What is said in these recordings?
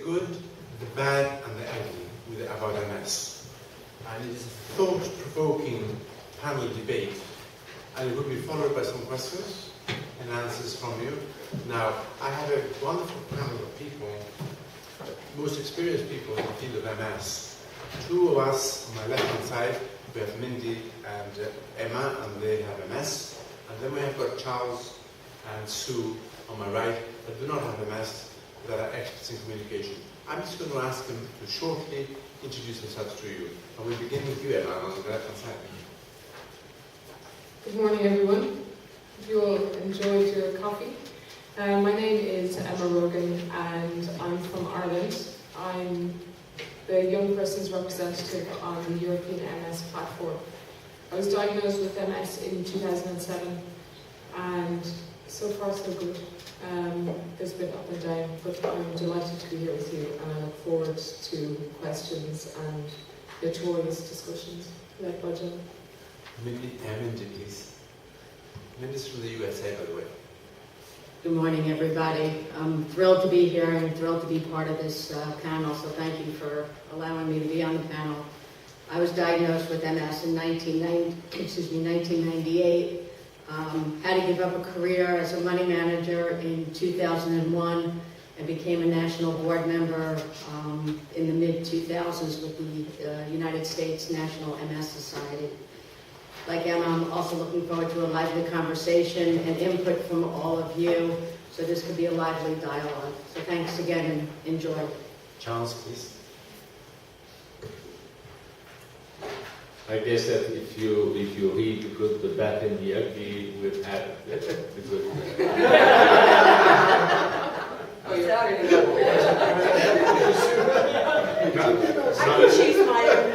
good, the bad, and the ugly about MS. And it is a thought-provoking panel debate, and it will be followed by some questions and answers from you. Now, I have a wonderful panel of people, most experienced people in the field of MS. Two of us on my left-hand side, we have Mindy and Emma, and they have MS. And then we have got Charles and Sue on my right, that do not have MS, that are experts in communication. I'm just going to ask them to shortly introduce themselves to you. And we'll begin with you, Emma, on the left-hand side. Good morning, everyone. Hope you all enjoyed your coffee. My name is Emma Rogan, and I'm from Ireland. I'm the young person's representative on the European MS platform. I was diagnosed with MS in 2007, and so far so good. There's been up and down, but I'm delighted to be here with you, and I look forward to questions and notorious discussions led by John. Mindy, please. Mindy's from the USA, by the way. Good morning, everybody. I'm thrilled to be here and thrilled to be part of this panel, so thank you for allowing me to be on the panel. I was diagnosed with MS in 1998. Had to give up a career as a money manager in 2001 and became a national board member in the mid-2000s with the United States National MS Society. Like Emma, I'm also looking forward to a lively conversation and input from all of you, so this could be a lively dialogue. So thanks again and enjoy. Charles, please. I guess that if you read the good, the bad, and the ugly, we've had the good. Oh, you're pretty good. I can choose my own.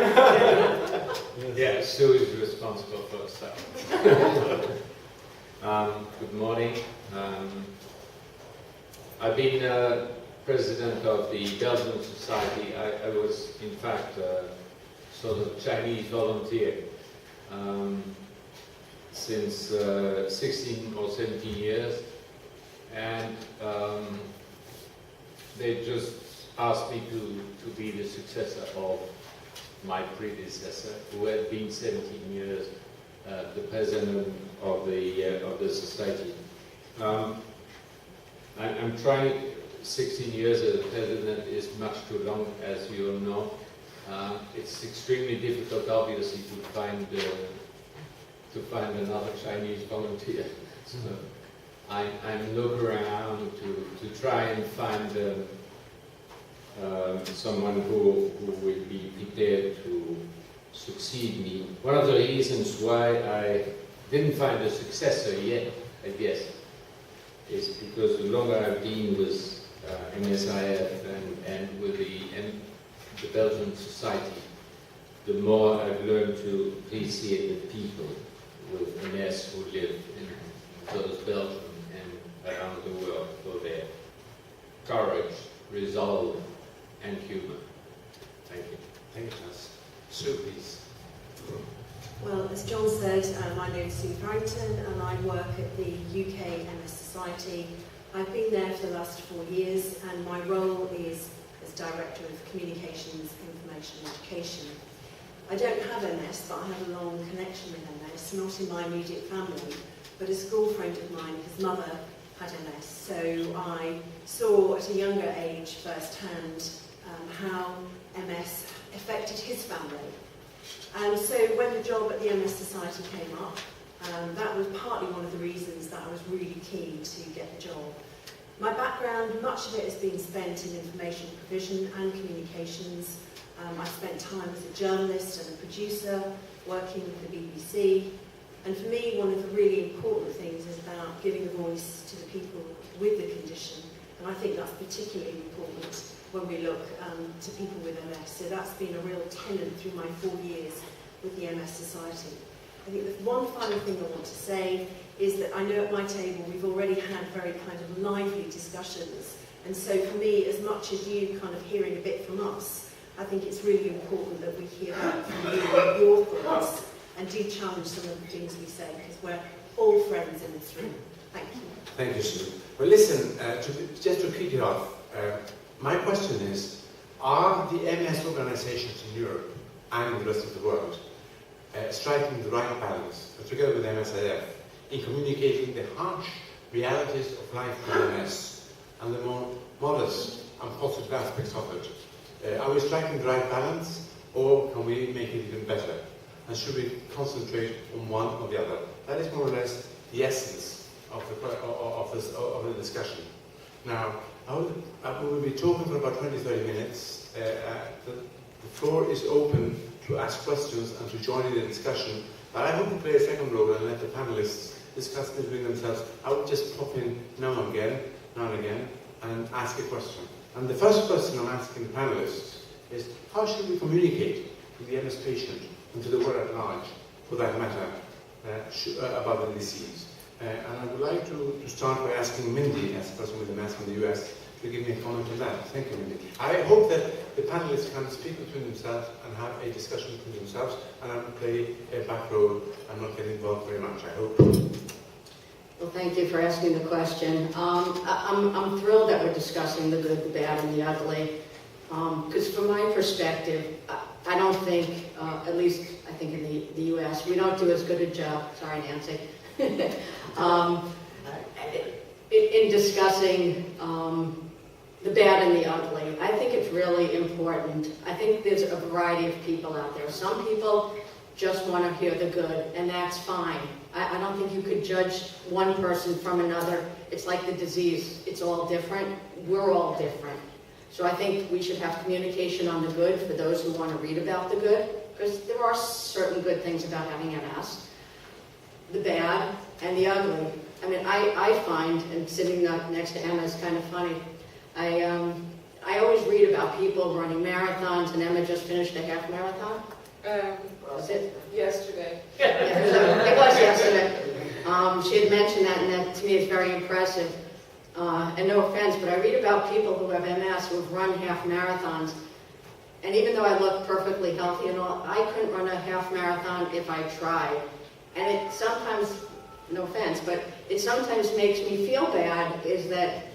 Yeah, Sue is responsible for stuff. Good morning. I've been president of the Belgian Society. I was, in fact, sort of Chinese volunteer since 16 or 17 years, and they just asked me to be the successor of my predecessor, who had been 17 years the president of the society. I'm trying. 16 years as a president is much too long, as you all know. It's extremely difficult, obviously, to find another Chinese volunteer. So I'm looking around to try and find someone who will be prepared to succeed me. One of the reasons why I didn't find a successor yet, I guess, is because the longer I've been with MSIF and with the Belgian society, the more I've learned to appreciate the people with MS who live in both Belgium and around the world for their courage, resolve, and humor. Thank you. Thank you, Charles. Sue, please. Well, as John said, my name is Sue Farrington, and I work at the UK MS Society. I've been there for the last 4 years, and my role is as Director of Communications, Information and Education. I don't have MS, but I have a long connection with MS, not in my immediate family, but a school friend of mine, his mother had MS, so I saw at a younger age firsthand how MS affected his family. And so when the job at the MS Society came up, that was partly one of the reasons that I was really keen to get the job. My background, much of it has been spent in information provision and communications. I spent time as a journalist and a producer, working with the BBC. And for me, one of the really important things is about giving a voice to the people with the condition. And I think that's particularly important when we look to people with MS. So that's been a real tenet through my 4 years with the MS Society. I think the one final thing I want to say is that I know at my table we've already had very kind of lively discussions. And so for me, as much as you kind of hearing a bit from us, I think it's really important that we hear back from you and your thoughts and do challenge some of the things we say, because we're all friends in this room. Thank you. Thank you, Sue. Well, listen, just to kick it off, My question is, are the MS organizations in Europe and in the rest of the world striking the right balance, together with MSIF, in communicating the harsh realities of life with MS and the more modest and positive aspects of it? Are we striking the right balance, or can we make it even better? And should we concentrate on one or the other? That is more or less the essence of the discussion. Now, we will be talking for about 20-30 minutes. The floor is open to ask questions and to join in the discussion. But I hope to play a second role and let the panelists discuss between themselves. I will just pop in now and again, and ask a question. And the first question I'm asking the panelists is, how should we communicate to the MS patient and to the world at large, for that matter, about the disease? And I would like to start by asking Mindy, as a person with MS from the US, to give me a comment on that. Thank you, Mindy. I hope that the panelists can speak between themselves and have a discussion between themselves, and I will play a back role and not get involved very much, I hope. Well, thank you for asking the question. I'm thrilled that we're discussing the good, the bad, and the ugly. Because from my perspective, I don't think, at least I think in the U.S., we don't do as good a job, sorry Nancy, in discussing the bad and the ugly. I think it's really important. I think there's a variety of people out there. Some people just want to hear the good, and that's fine. I don't think you could judge one person from another. It's like the disease. It's all different. We're all different. So I think we should have communication on the good for those who want to read about the good, because there are certain good things about having MS. The bad and the ugly. I mean, I find, and sitting next to Emma is kind of funny, I always read about people running marathons, and Emma just finished a half marathon. Was it? Yesterday. It was yesterday. She had mentioned that, and that to me is very impressive. And no offense, but I read about people who have MS who have run half marathons. And even though I look perfectly healthy and all, I couldn't run a half marathon if I tried. And it sometimes, no offense, but it sometimes makes me feel bad is that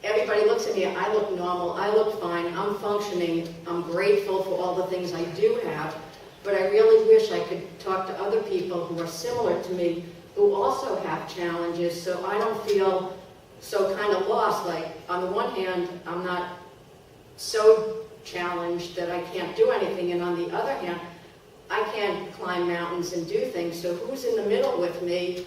everybody looks at me, I look normal, I look fine, I'm functioning, I'm grateful for all the things I do have, but I really wish I could talk to other people who are similar to me who also have challenges, so I don't feel so kind of lost. Like, on the one hand, I'm not so challenged that I can't do anything, and on the other hand, I can't climb mountains and do things, so who's in the middle with me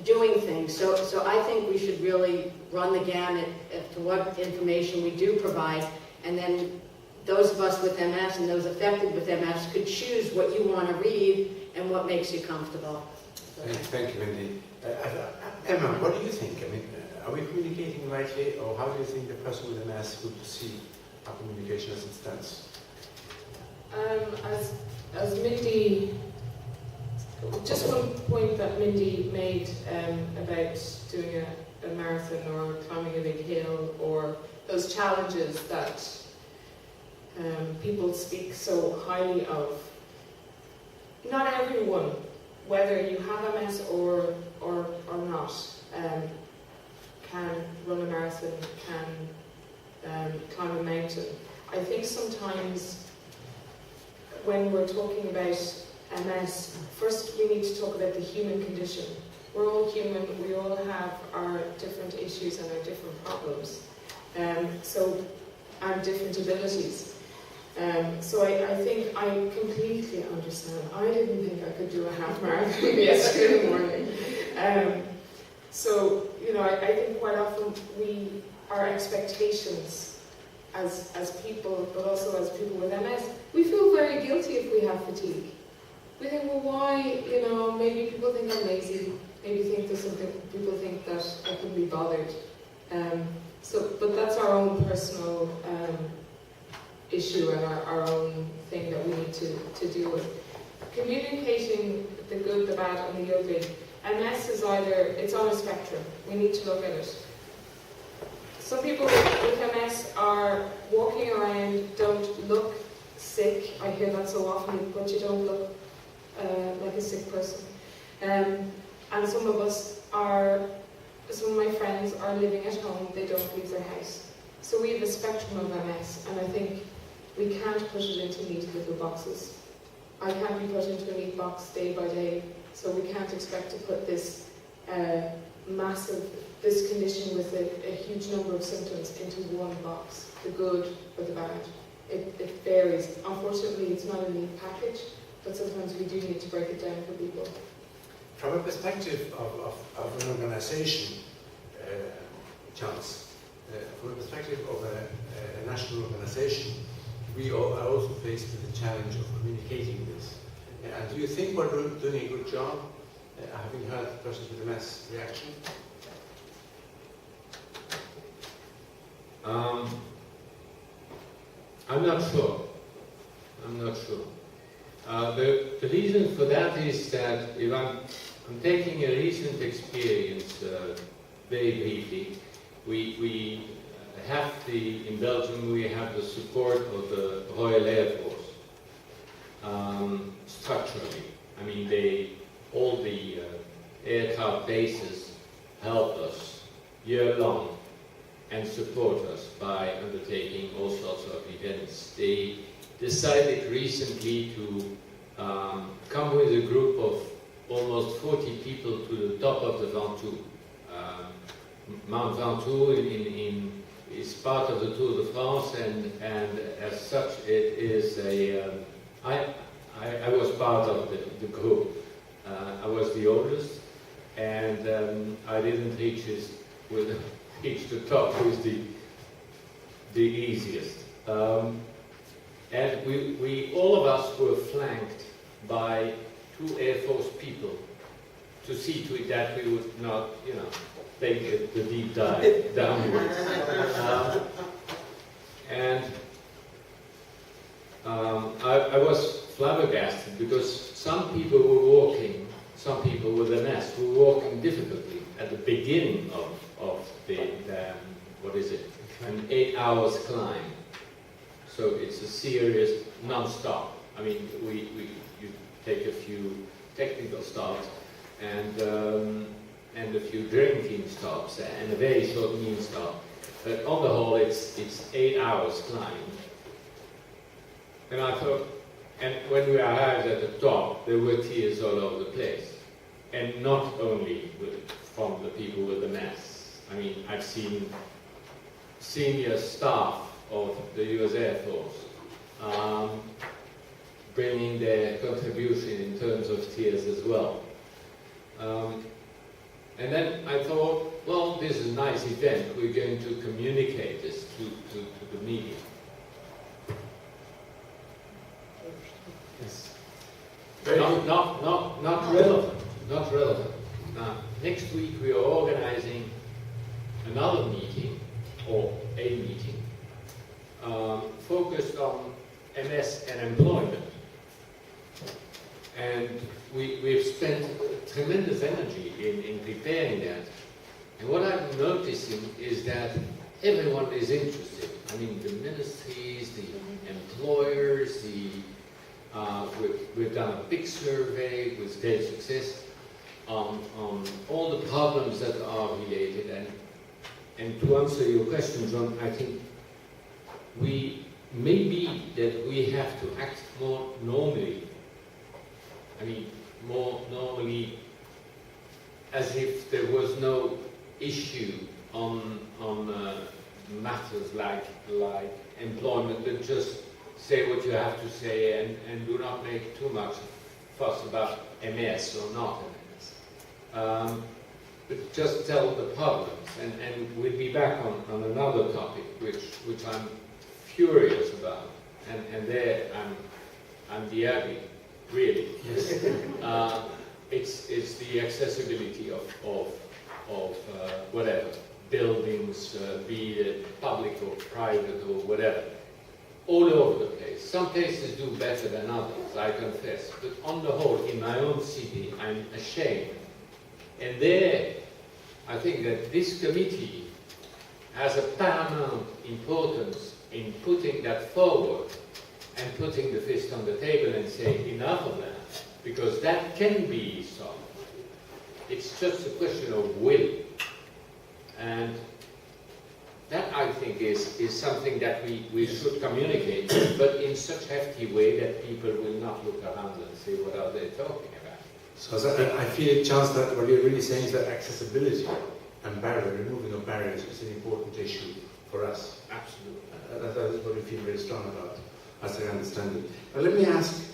doing things? So I think we should really run the gamut as to what information we do provide, and then those of us with MS and those affected with MS could choose what you want to read and what makes you comfortable. Thank you, Mindy. Emma, what do you think? I mean, are we communicating rightly, or how do you think the person with MS would perceive our communication as it stands? As Mindy, just one point that Mindy made about doing a marathon or climbing a big hill, or those challenges that people speak so highly of. Not everyone, whether you have MS or not, can run a marathon, can climb a mountain. I think sometimes when we're talking about MS, first we need to talk about the human condition. We're all human, we all have our different issues and our different problems, and different abilities. So I think I completely understand. I didn't think I could do a half marathon yesterday morning. So, you know, I think quite often our expectations as people, but also as people with MS, we feel very guilty if we have fatigue. We think, well, why, you know, maybe people think I'm lazy, maybe people think that I couldn't be bothered. But that's our own personal issue and our own thing that we need to deal with. Communicating the good, the bad, and the ugly. MS is it's on a spectrum. We need to look at it. Some people with MS are walking around, don't look sick. I hear that so often, but you don't look like a sick person. And some of my friends are living at home, they don't leave their house. So we have a spectrum of MS, and I think we can't put it into neat little boxes. I can't be put into a neat box day by day, so we can't expect to put this this condition with a huge number of symptoms into one box, the good or the bad. It varies. Unfortunately, it's not a neat package, but sometimes we do need to break it down for people. From a perspective of an organization, Chance, from a perspective of a national organization, we are also faced with the challenge of communicating this. And do you think we're doing a good job, having heard persons with MS reaction? I'm not sure. The reason for that is that if I'm taking a recent experience very briefly. We have in Belgium we have the support of the Royal Air Force structurally. I mean, all the aircraft bases help us year long and support us by undertaking all sorts of events. They decided recently to come with a group of almost 40 people to the top of the Ventoux. Mount Ventoux is part of the Tour de France, and as such it is I was part of the group. I was the oldest, and I didn't reach the top with the easiest. And we all of us were flanked by 2 Air Force people to see to it that we would not, take the deep dive downwards. I was flabbergasted because some people with MS were walking difficultly at the beginning of the what is it, an 8 hours climb. So it's a serious non-stop. I mean, you take a few technical stops and a few drinking stops and a very short meal stop. But on the whole, it's 8 hours climbing. And I thought, and when we arrived at the top, there were tears all over the place, and not only from the people with the MS. I mean, I've seen senior staff of the US Air Force bringing their contribution in terms of tears as well. And then I thought, well, this is a nice event. We're going to communicate this to the media. Yes. Not relevant. Not relevant. Next week we are organizing another meeting, or a meeting, focused on MS and employment. And we've spent tremendous energy in preparing that. And what I'm noticing is that everyone is interested. I mean, the ministries, the employers, we've done a big survey with great success on all the problems that are related. And to answer your question, John, I think maybe that we have to act more normally. I mean, more normally, as if there was no issue on matters like employment, but just say what you have to say and do not make too much fuss about MS or not MS. But just tell the problems, and we'll be back on another topic, which I'm furious about, and there I'm the Abbey. Really, yes. It's the accessibility of whatever buildings, be it public or private or whatever, all over the place. Some places do better than others, I confess. But on the whole, in my own city, I'm ashamed. And there, I think that this committee has a paramount importance in putting that forward and putting the fist on the table and saying enough of that, because that can be solved. It's just a question of will. And that, I think, is something that we should communicate, but in such hefty way that people will not look around and say, what are they talking about? So I feel, Charles, that what you're really saying is that accessibility and removing of barriers is an important issue for us. Absolutely. That is what we feel very strong about, as I understand it. But let me ask,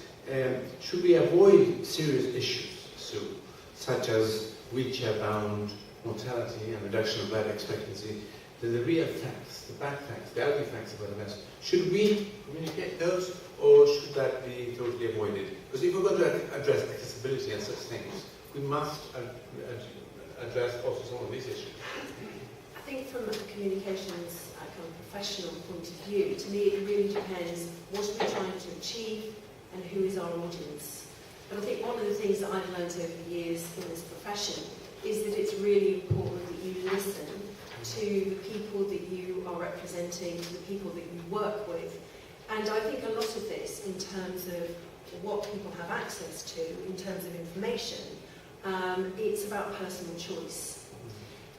should we avoid serious issues, Sue, such as wheelchair-bound mortality and reduction of life expectancy, the real facts, the bad facts, the ugly facts about MS? Should we communicate those, or should that be totally avoided? Because if we're going to address accessibility and such things, we must address also some of these issues. I think from a communications kind of professional point of view, to me it really depends what are we trying to achieve and who is our audience. And I think one of the things that I've learned over the years in this profession is that it's really important that you listen to the people that you are representing, to the people that you work with. And I think a lot of this, in terms of what people have access to, in terms of information, it's about personal choice.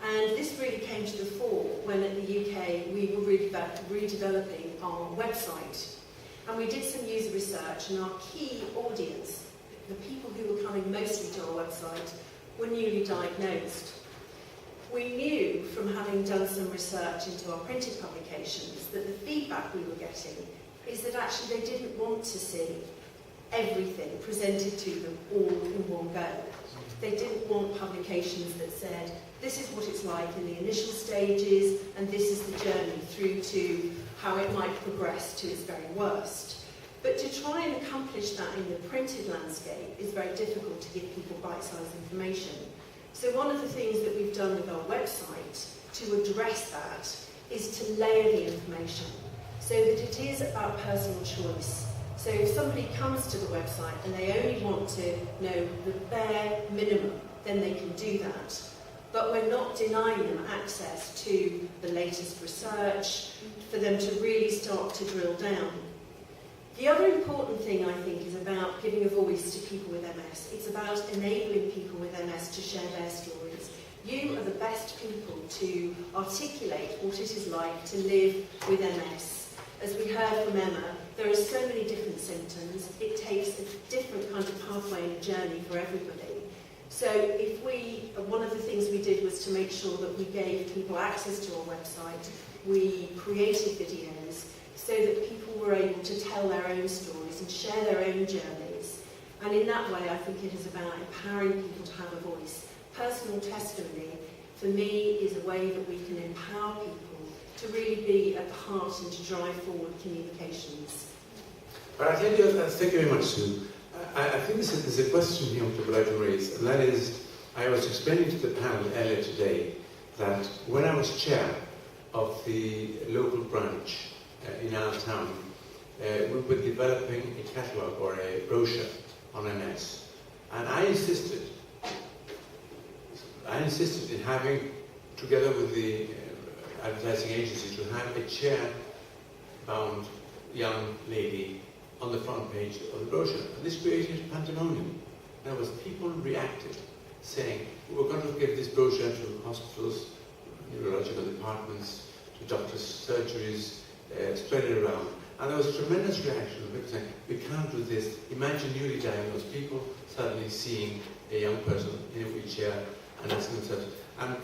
And this really came to the fore when at the UK we were redeveloping our website. And we did some user research, and our key audience, the people who were coming mostly to our website, were newly diagnosed. We knew from having done some research into our printed publications that the feedback we were getting is that actually they didn't want to see everything presented to them all in one go. They didn't want publications that said, this is what it's like in the initial stages, and this is the journey through to how it might progress to its very worst. But to try and accomplish that in the printed landscape is very difficult to give people bite-sized information. So one of the things that we've done with our website to address that is to layer the information so that it is about personal choice. So if somebody comes to the website and they only want to know the bare minimum, then they can do that. But we're not denying them access to the latest research for them to really start to drill down. The other important thing, I think, is about giving a voice to people with MS. It's about enabling people with MS to share their stories. You are the best people to articulate what it is like to live with MS. As we heard from Emma, there are so many different symptoms. It takes a different kind of pathway and journey for everybody. So one of the things we did was to make sure that we gave people access to our website. We created videos so that people were able to tell their own stories and share their own journeys. And in that way, I think it is about empowering people to have a voice. Personal testimony, for me, is a way that we can empower people to really be at the heart and to drive forward communications. But I tell you, thank you very much, Sue. I think there's a question here which I would like to raise, and that is, I was explaining to the panel earlier today that when I was chair of the local branch in our town, we were developing a catalogue or a brochure on MS, and I insisted in having, together with the advertising agency, to have a chair-bound young lady on the front page of the brochure. And this created pandemonium. There was people reacted, saying, we're going to give this brochure to hospitals, neurological departments, to doctors' surgeries, spread it around. And there was a tremendous reaction of people saying, we can't do this. Imagine newly diagnosed people suddenly seeing a young person in a wheelchair and asking themselves,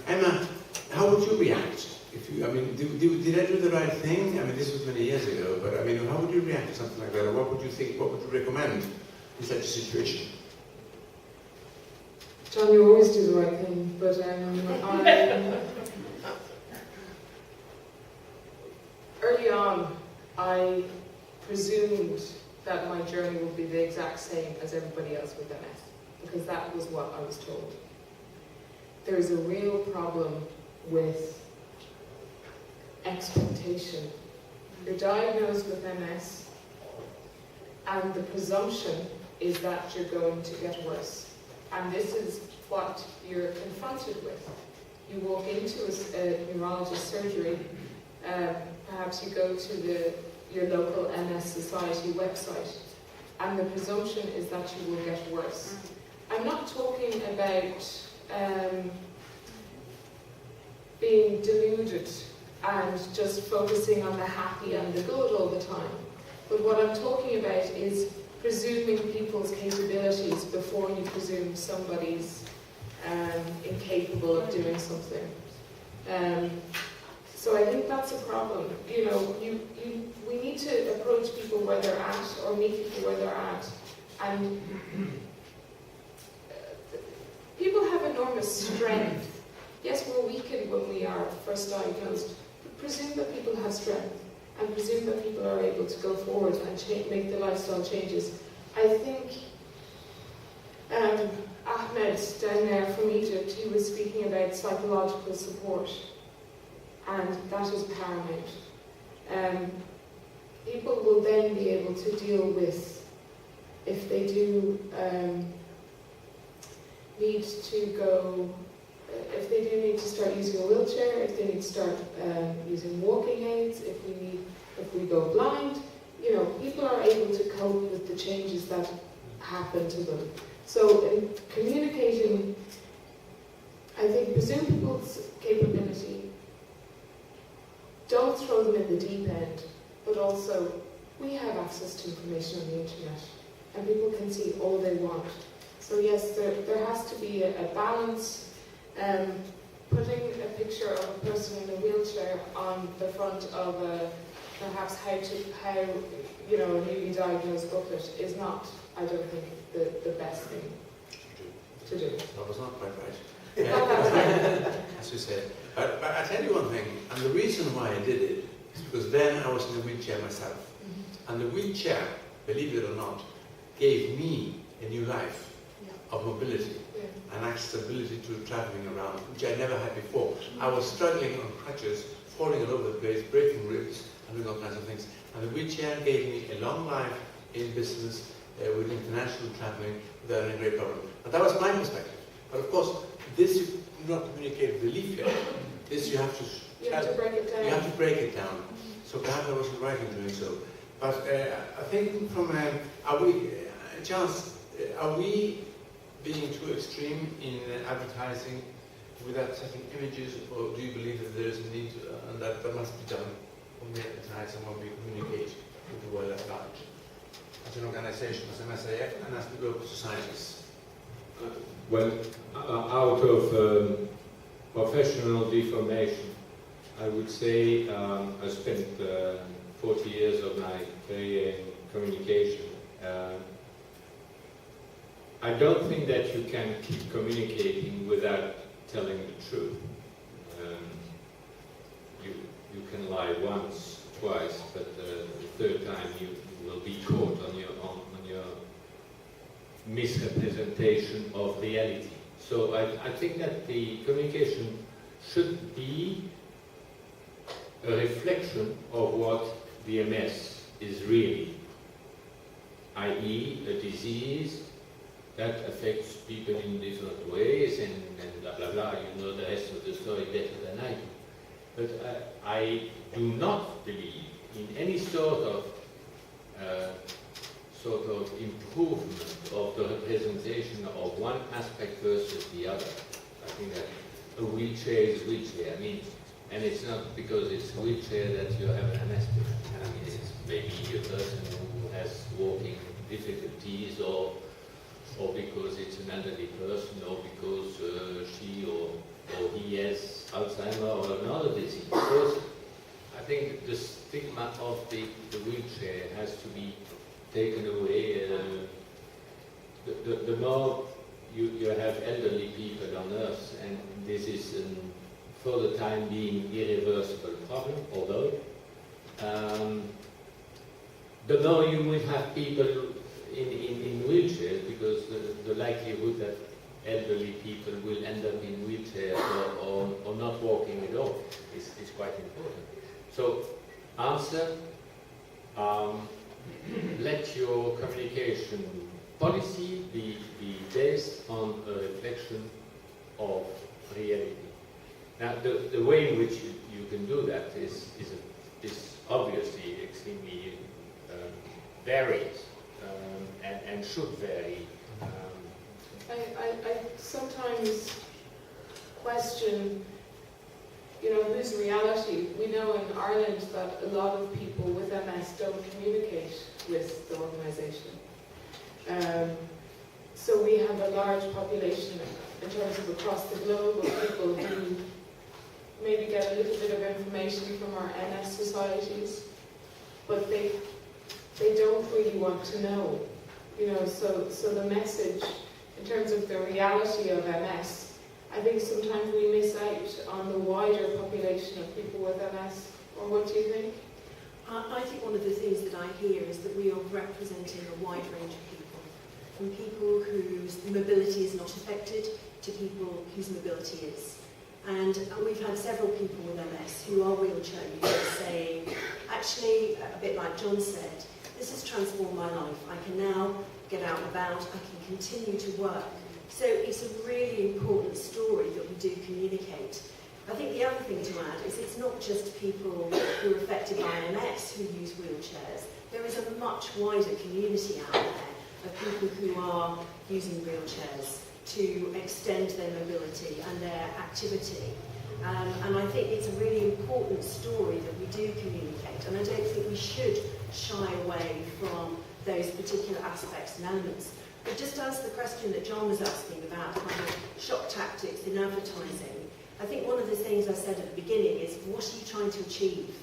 Emma, how would you react? Did I do the right thing? I mean, this was many years ago, but I mean, how would you react to something like that? Or what would you think, what would you recommend in such a situation? John, you always do the right thing, but early on, I presumed that my journey would be the exact same as everybody else with MS, because that was what I was told. There is a real problem with expectation. You're diagnosed with MS, and the presumption is that you're going to get worse. And this is what you're confronted with. You walk into a neurologist surgery, perhaps you go to your local MS Society website, and the presumption is that you will get worse. I'm not talking about being deluded and just focusing on the happy and the good all the time. But what I'm talking about is presuming people's capabilities before you presume somebody's incapable of doing something. So I think that's a problem. You know, we need to approach people where they're at, or meet people where they're at, and people have enormous strength. Yes, we're weakened when we are first diagnosed, but presume that people have strength, and presume that people are able to go forward and make the lifestyle changes. I think Ahmed down there from Egypt, he was speaking about psychological support, and that is paramount. People will then be able to deal with, if they do need to go, if they do need to start using a wheelchair, if they need to start using walking aids, if we go blind, you know, people are able to cope with the changes that happen to them. So in communicating, I think presume people's capability, don't throw them in the deep end, but also we have access to information on the internet, and people can see all they want. So yes, there has to be a balance. Putting a picture of a person in a wheelchair on the front of perhaps how you know, a newly diagnosed booklet is not, I don't think, the best thing to do. That was not quite right. Not that right. As you said. But I tell you one thing, and the reason why I did it is because then I was in a wheelchair myself. Mm-hmm. And the wheelchair, believe it or not, gave me a new life of mobility and accessibility to traveling around, which I never had before. I was struggling on crutches, falling all over the place, breaking ribs, and doing all kinds of things. And the wheelchair gave me a long life in business with international traveling without any great problem. But that was my perspective. But of course, this you do not communicate with the leaflet. This you have to break it down. You have to break it down. So perhaps I wasn't right in doing so. But I think from are we being too extreme in advertising without setting images, or do you believe that there is a need and that must be done when we advertise and when we communicate with the world at large? As an organization, as MSIF, and as the global societies? Well, out of professional deformation, I would say I spent 40 years of my career in communication. I don't think that you can keep communicating without telling the truth. You can lie once, twice, but the third time you will be caught on your misrepresentation of reality. So I think that the communication should be a reflection of what the MS is really, i.e. a disease that affects people in different ways and blah blah blah. You know the rest of the story better than I do. But I do not believe in any sort of improvement of the representation of one aspect versus the other. I think that a wheelchair is a wheelchair. I mean, and it's not because it's a wheelchair that you have an MS. I mean, it's maybe a person who has walking difficulties, or because it's an elderly person, or because she or he has Alzheimer or another disease. Because I think the stigma of the wheelchair has to be taken away. The more you have elderly people on Earth, and this is for the time being irreversible problem, although the more you will have people in wheelchairs, because the likelihood that elderly people will end up in wheelchairs or not walking at all is quite important. So, answer, let your communication policy be based on a reflection of reality. Now, the way in which you can do that is obviously extremely varies and should vary. I sometimes question, whose reality. We know Ireland that a lot of people with MS don't communicate with the organisation. So we have a large population in terms of across the globe of people who maybe get a little bit of information from our MS societies, but they don't really want to know. So the message in terms of the reality of MS, I think sometimes we miss out on the wider population of people with MS. Or what do you think? I think one of the things that I hear is that we are representing a wide range of people, from people whose mobility is not affected to people whose mobility is. And we've had several people with MS who are wheelchair users saying, actually, a bit like John said, this has transformed my life. I can now get out and about, I can continue to work. So it's a really important story that we do communicate. I think the other thing to add is it's not just people who are affected by MS who use wheelchairs. There is a much wider community out there of people who are using wheelchairs to extend their mobility and their activity. And I think it's a really important story that we do communicate. And I don't think we should shy away from those particular aspects and elements. But just to answer the question that John was asking about kind of shock tactics in advertising, I think one of the things I said at the beginning is, what are you trying to achieve?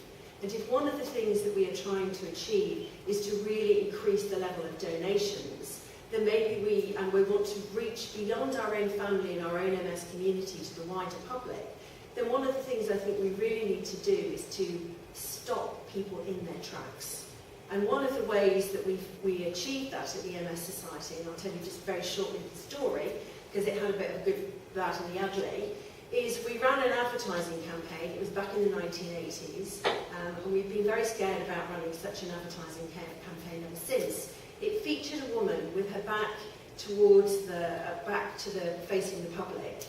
And if one of the things that we are trying to achieve is to really increase the level of donations, then maybe we want to reach beyond our own family and our own MS community to the wider public, then one of the things I think we really need to do is to stop people in their tracks. And one of the ways that we achieved that at the MS Society, and I'll tell you just very shortly the story, because it had a bit of good, bad and the ugly, is we ran an advertising campaign. It was back in the 1980s, and we've been very scared about running such an advertising campaign ever since. It featured a woman with her back towards facing the public,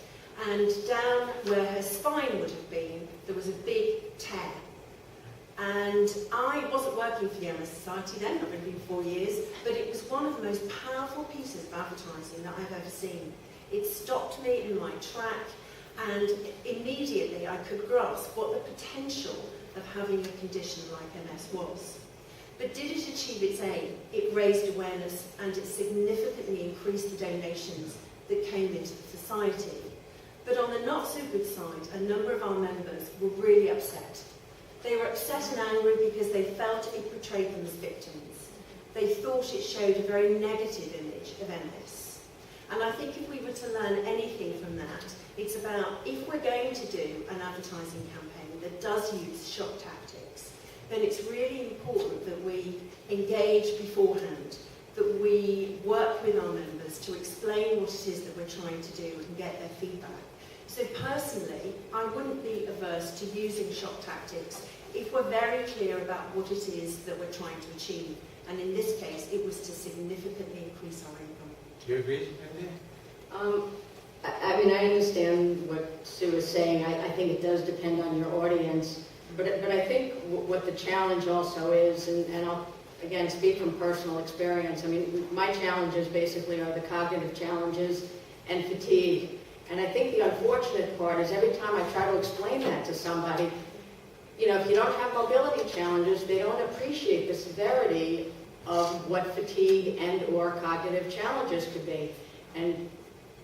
and down where her spine would have been, there was a big tear. And I wasn't working for the MS Society then, I've been 4 years, but it was one of the most powerful pieces of advertising that I've ever seen. It stopped me in my track, and immediately I could grasp what the potential of having a condition like MS was. But did it achieve its aim? It raised awareness and it significantly increased the donations that came into the society. But on the not so good side, a number of our members were really upset. They were upset and angry because they felt it portrayed them as victims. They thought it showed a very negative image of MS. And I think if we were to learn anything from that, it's about, if we're going to do an advertising campaign that does use shock tactics, then it's really important that we engage beforehand, that we work with our members to explain what it is that we're trying to do and get their feedback. So personally, I wouldn't be averse to using shock tactics if we're very clear about what it is that we're trying to achieve. And in this case, it was to significantly increase our income. Do you agree, Mindy? I mean, I understand what Sue is saying. I think it does depend on your audience. But I think what the challenge also is, and I'll, again, speak from personal experience. I mean, my challenges basically are the cognitive challenges and fatigue. And I think the unfortunate part is every time I try to explain that to somebody, you know, if you don't have mobility challenges, they don't appreciate the severity of what fatigue and or cognitive challenges could be. And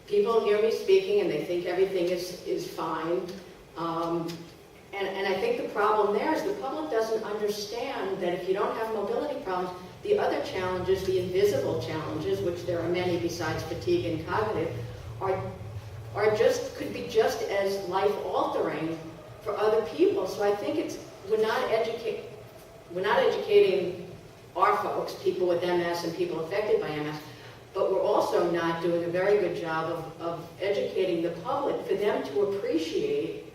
people hear me speaking and they think everything is fine. And I think the problem there is the public doesn't understand that if you don't have mobility problems, the other challenges, the invisible challenges, which there are many besides fatigue and cognitive, could be just as life-altering for other people. So I think we're not educating our folks, people with MS and people affected by MS, but we're also not doing a very good job of educating the public for them to appreciate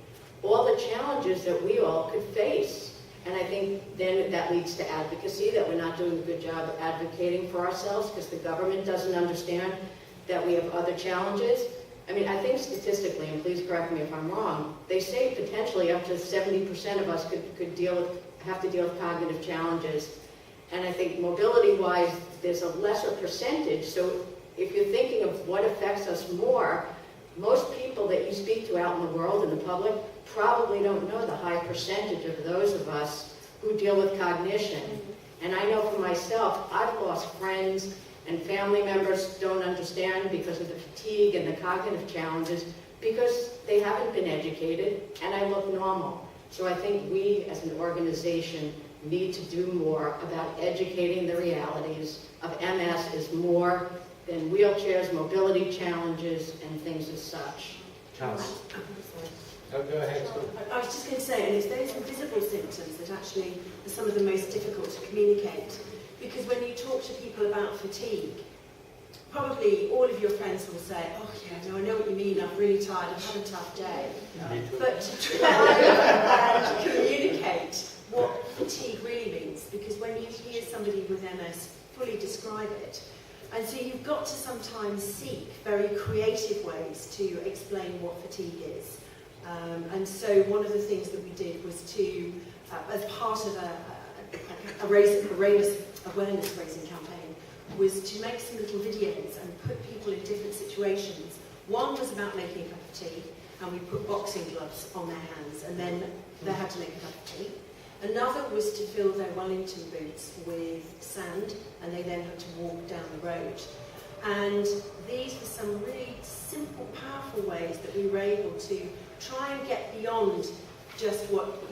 all the challenges that we all could face. And I think then that leads to advocacy, that we're not doing a good job of advocating for ourselves because the government doesn't understand that we have other challenges. I mean, I think statistically, and please correct me if I'm wrong, they say potentially up to 70% of us could have to deal with cognitive challenges. And I think mobility-wise, there's a lesser percentage. So if you're thinking of what affects us more, most people that you speak to out in the world, in the public, probably don't know the high percentage of those of us who deal with cognition. And I know for myself, I've lost friends and family members don't understand because of the fatigue and the cognitive challenges because they haven't been educated and I look normal. So I think we as an organization need to do more about educating the realities of MS is more than wheelchairs, mobility challenges, and things as such. Charles. Oh, go ahead. I was just going to say, and it's those invisible symptoms that actually are some of the most difficult to communicate. Because when you talk to people about fatigue, probably all of your friends will say, oh yeah, no, I know what you mean, I'm really tired, I've had a tough day. But to try and communicate what fatigue really means, because when you hear somebody with MS fully describe it, and so you've got to sometimes seek very creative ways to explain what fatigue is. And so one of the things that we did was to, as part of a awareness raising campaign, was to make some little videos and put people in different situations. One was about making a cup of tea, and we put boxing gloves on their hands, and then they had to make a cup of tea. Another was to fill their Wellington boots with sand, and they then had to walk down the road. And these were some really simple, powerful ways that we were able to try and get beyond just what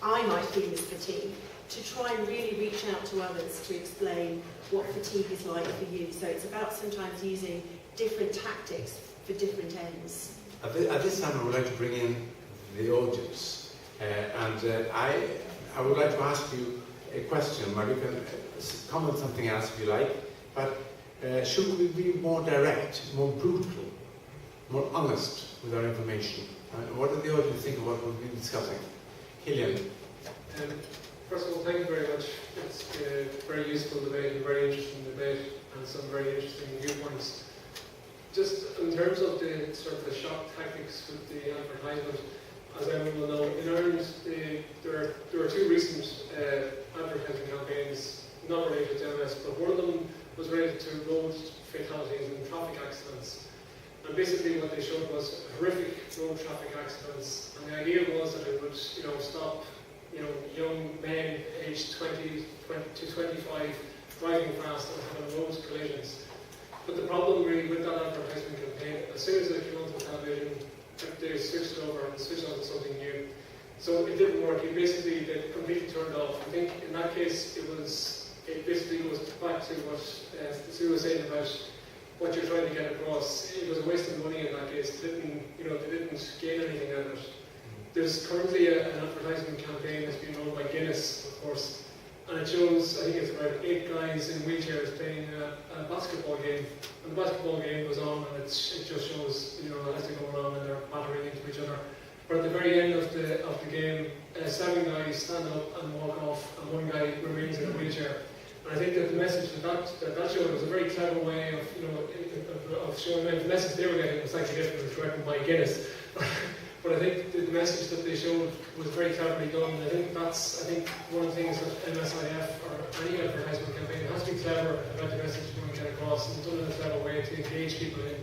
I might feel as fatigue, to try and really reach out to others to explain what fatigue is like for you. So it's about sometimes using different tactics for different ends. At this time, I would like to bring in the audience. I would like to ask you a question, or you can comment something else if you like, but should we be more direct, more brutal, more honest with our information? What do the audience think of what we've been discussing? Killian. First of all, thank you very much. It's a very useful debate, a very interesting debate, and some very interesting viewpoints. Just in terms of the sort of the shock tactics with the advertisement, as everyone will know, in Ireland there are two recent advertising campaigns not related to MS, but one of them was related to road fatalities and traffic accidents. And basically what they showed was horrific road traffic accidents, and the idea was that it would, stop, young men aged 20 to 25 driving fast and having road collisions. But the problem really with that advertising campaign, as soon as it came onto television, they switched it over and switched on to something new. So it didn't work. They completely turned off. I think in that case it basically goes back to what Sue was saying about what you're trying to get across. It was a waste of money in that case. They didn't gain anything out of it. There's currently an advertising campaign that's being run by Guinness, of course, and it shows, I think it's about 8 guys in wheelchairs playing a basketball game. And the basketball game goes on, and it just shows, as they go on and they're battering into each other. But at the very end of the game, 7 guys stand up and walk off, and 1 guy remains in a wheelchair. And I think that the message that showed was a very clever way of showing them. The message they were getting was actually different. It was written by Guinness. But I think the message that they showed was very cleverly done. I think that's one of the things that MSIF or any advertisement campaign has to be clever about the message you want to get across, and done in a clever way to engage people in.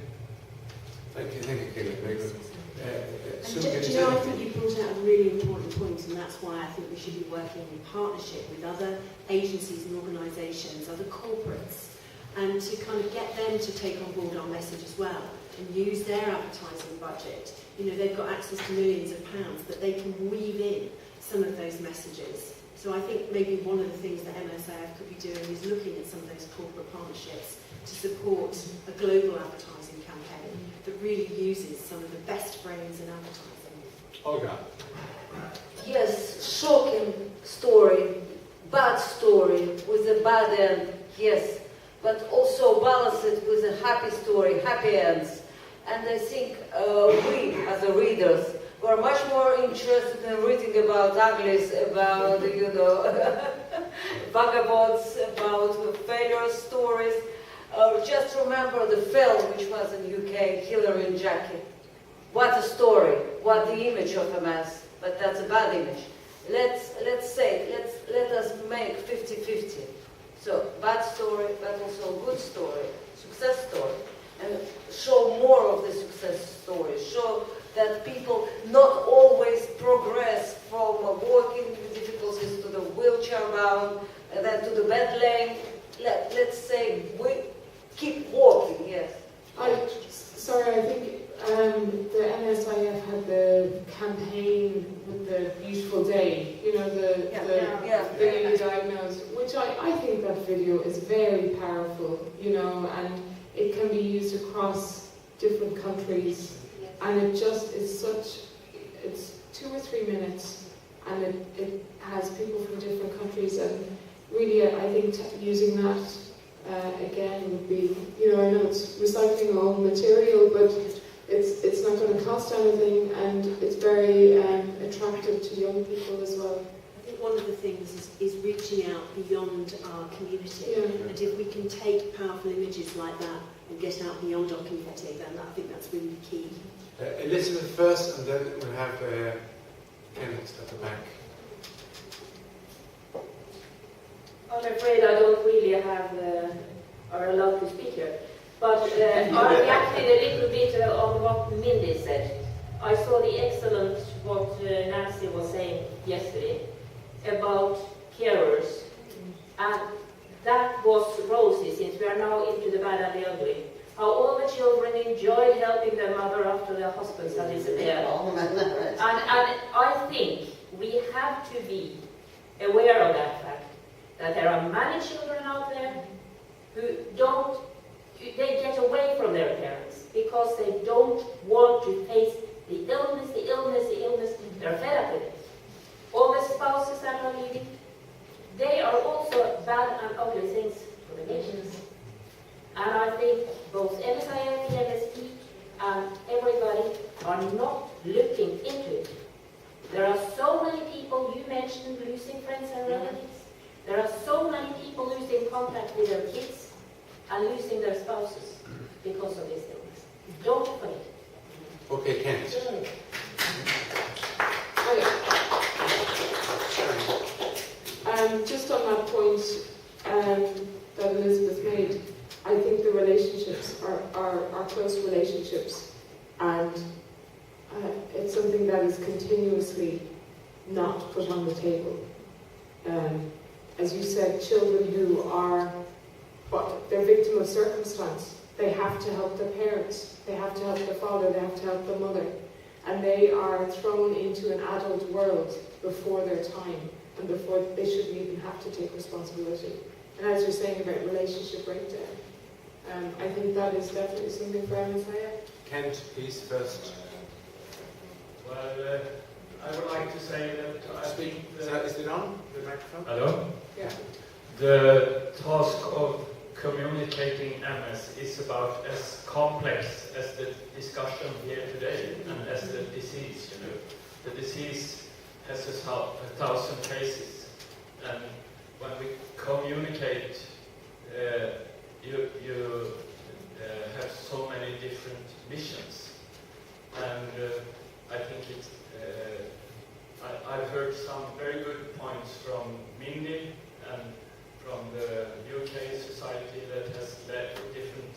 Thank you, Caleb. Very good. I think you brought out a really important point, and that's why I think we should be working in partnership with other agencies and organisations, other corporates, and to kind of get them to take on board our message as well and use their advertising budget. They've got access to millions of pounds that they can weave in some of those messages. So I think maybe one of the things that MSIF could be doing is looking at some of those corporate partnerships to support a global advertising campaign that really uses some of the best brains in advertising. Olga. Yes, shocking story, bad story with a bad end, yes, but also balance it with a happy story, happy ends. And I think we, as the readers, were much more interested in reading about uglies, about, vagabonds, about failure stories. Just remember the film which was in UK, Hillary and Jackie. What a story, what the image of a mess, but that's a bad image. Let us make 50-50. So bad story, but also good story, success story, and show more of the success stories. Show that people not always progress from walking with difficulties to the wheelchair bound, and then to the bed laying. Let's say we keep walking, yes. Sorry, I think the MSIF had the campaign with the beautiful day, you know, the newly diagnosed, which I think that video is very powerful, you know, and it can be used across different countries, and it just is it's 2 or 3 minutes, and it has people from different countries, and really I think using that again would be, you know, I know it's recycling all material, but it's not going to cost anything, and it's very attractive to young people as well. I think one of the things is reaching out beyond our community, and if we can take powerful images like that and get out beyond our community, then I think that's really key. Elizabeth first, and then we'll have Kenneth at the back. I'm afraid I don't really have are allowed to speak here, but I reacted a little bit on what Mindy said. I saw the excellent what Nancy was saying yesterday about carers, and that was rosy, since we are now into the bad and the ugly. How all the children enjoyed helping their mother after their husbands had disappeared. And I think we have to be aware of that fact, that there are many children out there who they get away from their parents because they don't want to face the illness. They're fed up with it. All the spouses that are leaving, they are also bad and ugly things for the nations. And I think both MSIF, EMSP, and everybody are not looking into it. There are so many people, you mentioned losing friends and relatives. There are so many people losing contact with their kids and losing their spouses because of this illness. Don't forget. Okay, Kenneth. Just on that point that Elizabeth made, I think the relationships are close relationships, and it's something that is continuously not put on the table. As you said, children who are, they're victim of circumstance. They have to help their parents, they have to help their father, they have to help their mother, and they are thrown into an adult world before their time, and before they shouldn't even have to take responsibility. And as you're saying about relationship breakdown, I think that is definitely something for MSIF. Kent, please, first. Well, I would like to say that I think Is it on, the microphone? Hello? Yeah. The task of communicating MS is about as complex as the discussion here today and as the disease, you know. The disease has 1,000 faces, and when we communicate, you have so many different missions, and I think I've heard some very good points from Mindy and from the UK society that has led different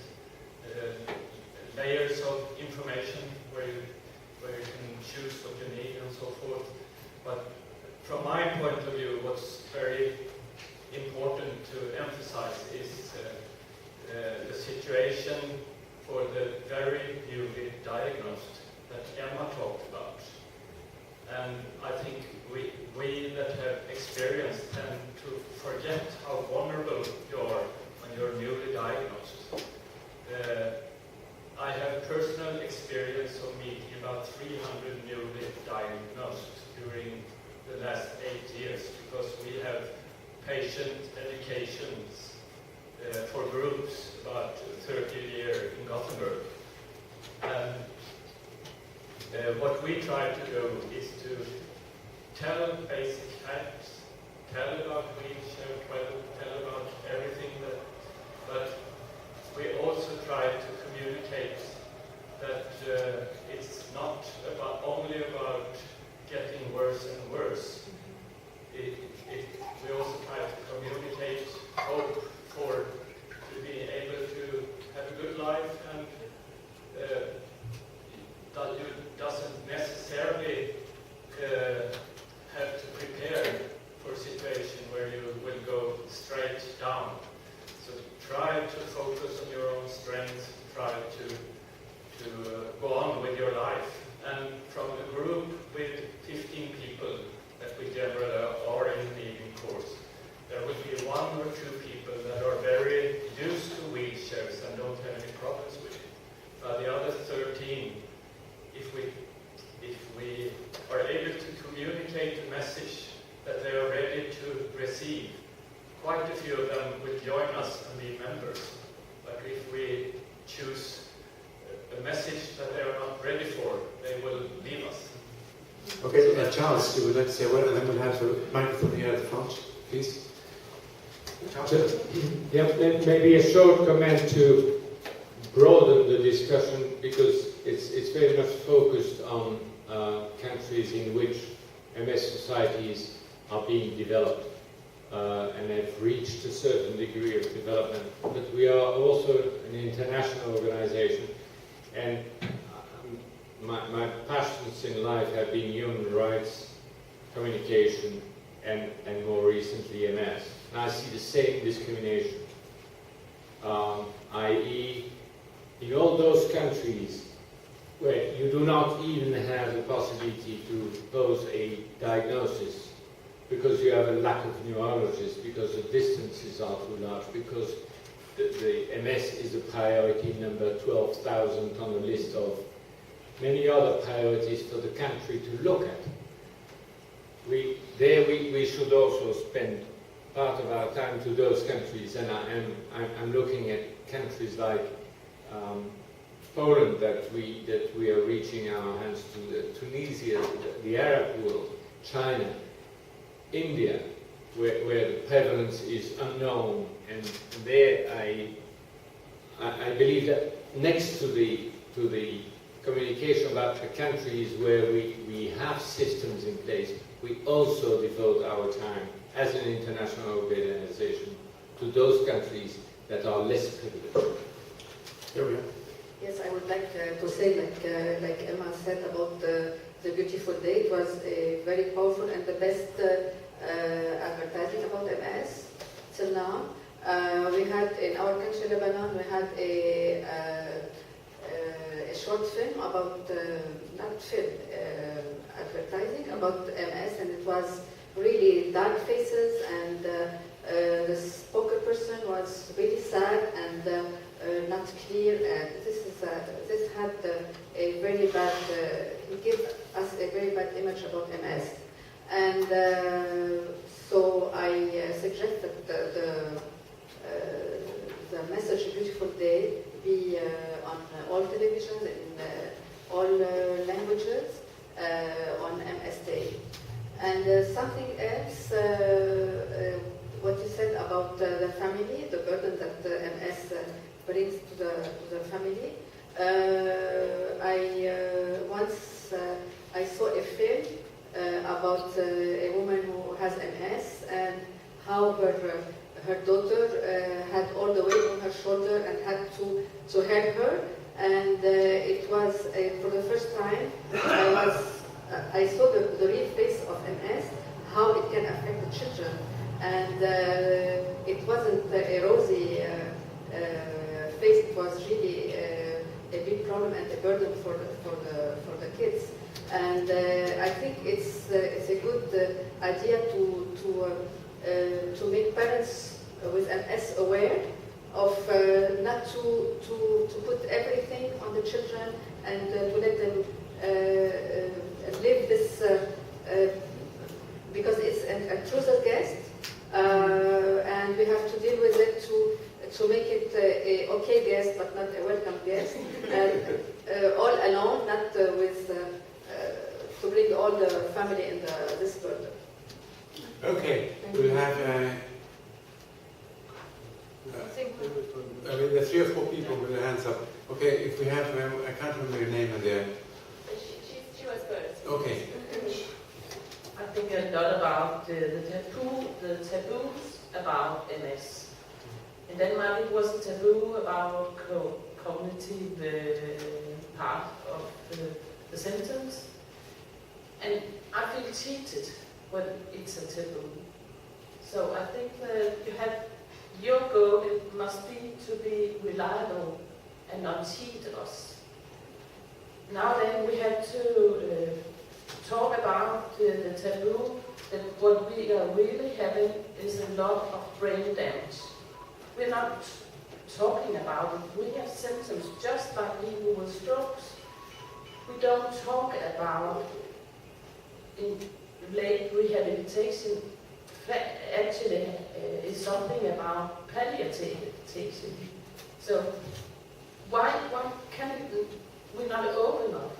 layers of information where you can choose what you need and so forth. But from my point of view, what's very important to emphasize is the situation for the very newly diagnosed that Emma talked about. And I think we that have experience tend to forget how vulnerable you are when you're newly diagnosed. I have personal experience of meeting about 300 newly diagnosed during the last 8 years, because we have patient educations for groups about 30 years in Gothenburg. And what we try to do is to tell basic facts, tell about wheelchair, tell about everything but we also try to communicate that it's not only about getting worse and worse. We also try to communicate hope to be able to have a good life, and that you doesn't communicate the message that they are ready to receive, quite a few of them will join us and be members. But if we choose a message that they are not ready for, they will leave us. Okay, Charles, you would like to say a word, and then we'll have the microphone here at the front, please. Charles. Yeah, maybe a short comment to broaden the discussion, because it's very much focused on countries in which MS societies are being developed and have reached a certain degree of development. But we are also an international organization, and my passions in life have been human rights, communication, and more recently MS. And I see the same discrimination, i.e. in all those countries where you do not even have the possibility to pose a diagnosis because you have a lack of neurologists, because the distances are too large, because the MS is a priority number 12,000 on the list of many other priorities for the country to look at. We should also spend part of our time to those countries, and I'm looking at countries like Poland that we are reaching our hands to, Tunisia, the Arab world, China, India, where the prevalence is unknown, and there I believe that next to the communication about the countries where we have systems in place, we also devote our time as an international organization to those countries that are less privileged. Here we are. Yes, I would like to say, like Emma said about the beautiful day, it was very powerful and the best advertising about MS till now. We had in our country, Lebanon, we had a short film about, not film, advertising about MS, and it was really dark faces, and the spoken person was really sad and not clear, and this had a very bad, he gave us a very bad image about MS. And so I suggest that the message Beautiful Day be on all televisions, in all languages, on MS Day. And something else, what you said about the family, the burden that MS brings to the family. Once I saw a film about a woman who has MS and how her daughter had all the weight on her shoulder and had to help her, and it was for the first time I saw the real face of MS, how it can affect the children, and it wasn't a rosy face. It was really a big problem and a burden for the kids. And I think it's a good idea to make parents with MS aware of not to put everything on the children, and to let them live this, because it's an intrusive guest, and we have to deal with it to make it a okay guest, but not a welcome guest, and all alone, not with to bring all the family in this burden. Okay, we'll have the 3 or 4 people with their hands up. Okay, if we have, I can't remember your name in there. She was first. Okay. I think a lot about the taboos about MS. In Denmark, it was a taboo about cognitive part of the symptoms. And I feel cheated when it's a taboo. So I think that you have your goal, it must be to be reliable and not cheat us. Now then we have to talk about the taboo, that what we are really having is a lot of brain damage. We're not talking about it. We have symptoms just like people with strokes. We don't talk about in late rehabilitation actually is something about palliative. So why can we not open up,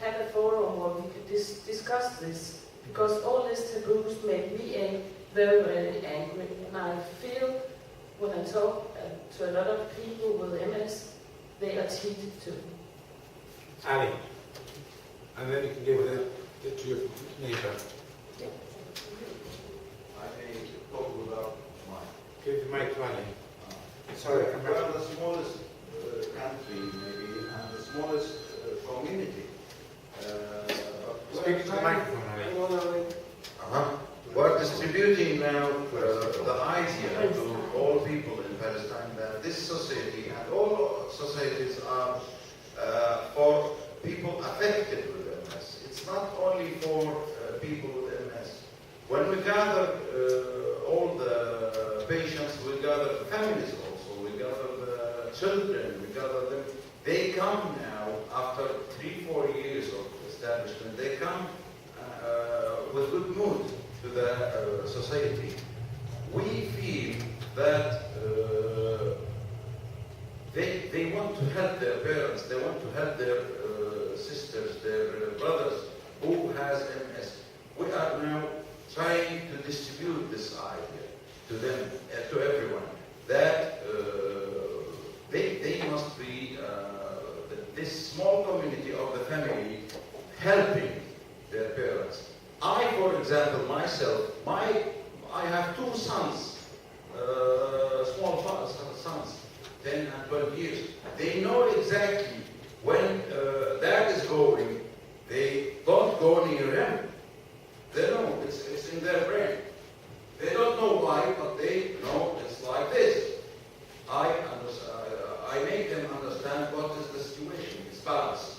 have a forum where we could discuss this? Because all these taboos make me very, very angry, and I feel when I talk to a lot of people with MS, they are cheated too. Ali, and then you can give it to your neighbour. I may talk without mic. Give the mic to Ali. Sorry, come we back. are the smallest country, maybe, and the smallest community. Speak to the microphone, Ali. We're distributing now the idea to all people in Palestine that this society and all societies are for people affected with MS. It's not only for people with MS. When we gather all the patients, we gather the families also, we gather the children, we gather them. They come now, after 3-4 years of establishment, they come with good mood to the society. We feel that they want to help their parents, they want to help their sisters, their brothers who has MS. We are now trying to distribute this idea to them, to everyone, that they must be, this small community of the family helping their parents. I, for example, myself, I have 2 sons, small sons, 10 and 12 years. They know exactly when dad is going, they don't go near him. They know, it's in their brain. They don't know why, but they know it's like this. I make them understand what is the situation. It's balance.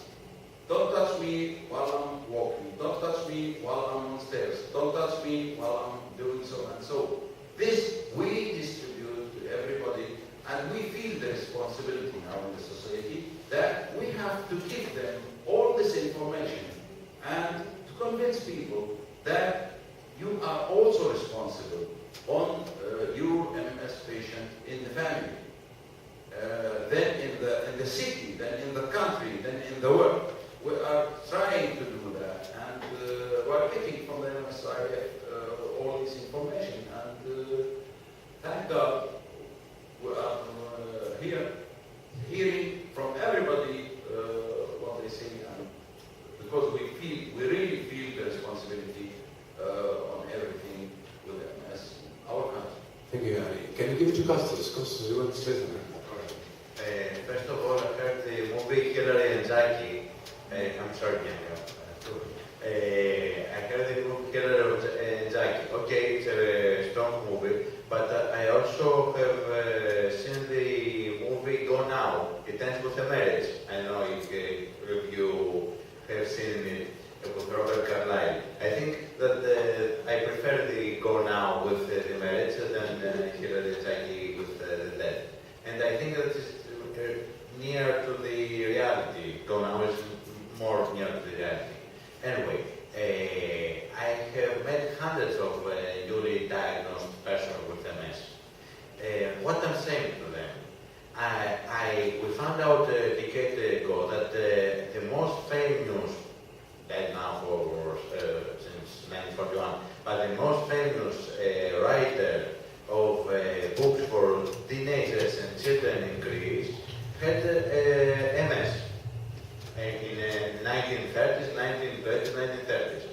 Don't touch me while I'm walking. Don't touch me while I'm on stairs. Don't touch me while I'm doing so and so. This we distribute to everybody, and we feel the responsibility now in the society that we have to give them all this information and to convince people that you are also responsible on your MS patient in the family, then in the city, then in the country, then in the world. We are trying to do that, and we're getting from the MSIF all this information, and thank God we are hearing from everybody what they say, and because we really feel the responsibility on everything with MS in our country. Thank you, Ali. Can you give it to Costas? Costas, you want to say something? First of all, I heard the movie Hillary and Jackie. I'm sorry, I heard the movie Hillary and Jackie. Okay, it's a strong movie, but I also have seen the movie Go Now. It ends with a marriage. I know if you have seen it with Robert Carlyle. I think that I prefer the Go Now with the marriage than Hillary and Jackie with the death. And I think that it's near to the reality. Go Now is more near to the reality. Anyway, I have met hundreds of newly diagnosed persons with MS. What I'm saying to them, we found out a decade ago that the most famous, dead now for since 1941, but the most famous writer of books for teenagers and children in Greece had MS in the 1930s, 1920s, 1930s.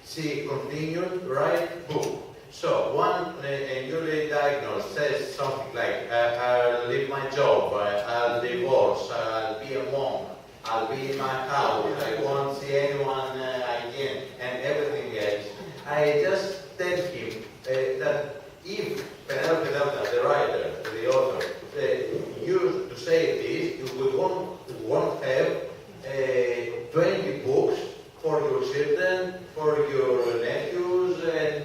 She continued to write books. So one newly diagnosed says something like, I'll leave my job, I'll divorce, I'll be a monk, I'll be in my house, I won't see anyone again, and everything else. I just tell him that if Penelope Delta, the writer, the author, used to say this, you won't have 20 books for your children, for your nephews, and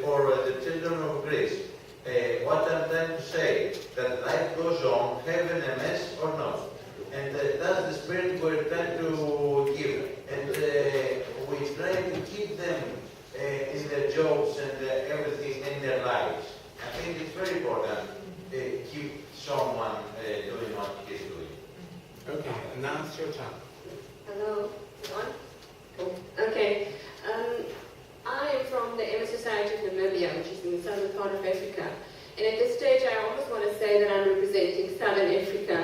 for the children of Greece. What I'm trying to say, that life goes on, heaven a mess or not. And that's the spirit we're trying to give. And we try to keep them jobs and everything in their lives. I think it's very important to keep someone doing what he's doing. Okay, and now it's your turn. Hello, everyone. Cool. Okay. I am from the MS Society of Namibia, which is in the southern part of Africa. And at this stage, I almost want to say that I'm representing Southern Africa,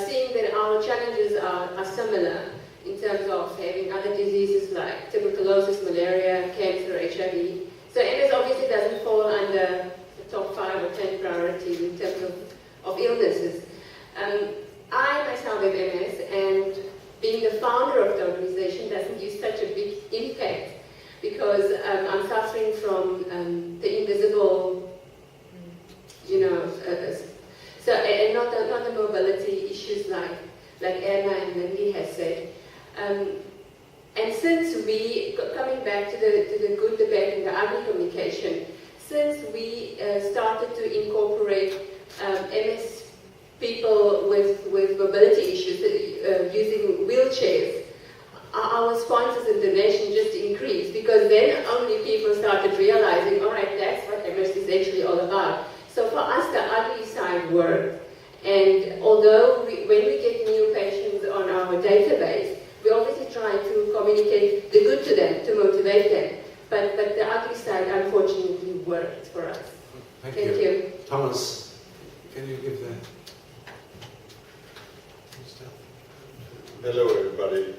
seeing that our challenges are similar in terms of having other diseases like tuberculosis, malaria, cancer, HIV. So MS obviously doesn't fall under the top 5 or 10 priorities in terms of illnesses. I myself have MS, and being the founder of the organization doesn't use such a big impact because I'm suffering from the invisible, so and not the mobility issues like Emma and Mindy has said. And since we, coming back to the good debate and the ugly communication, since we started to incorporate MS people with mobility issues using wheelchairs, our sponsors and donation just increased, because then only people started realizing, all right, that's what MS is actually all about. So for us, the ugly side worked. And although when we get new patients on our database, we obviously try to communicate the good to them, to motivate them. But the ugly side, unfortunately, worked for us. Thank you. Thomas, can you give the... Hello, everybody.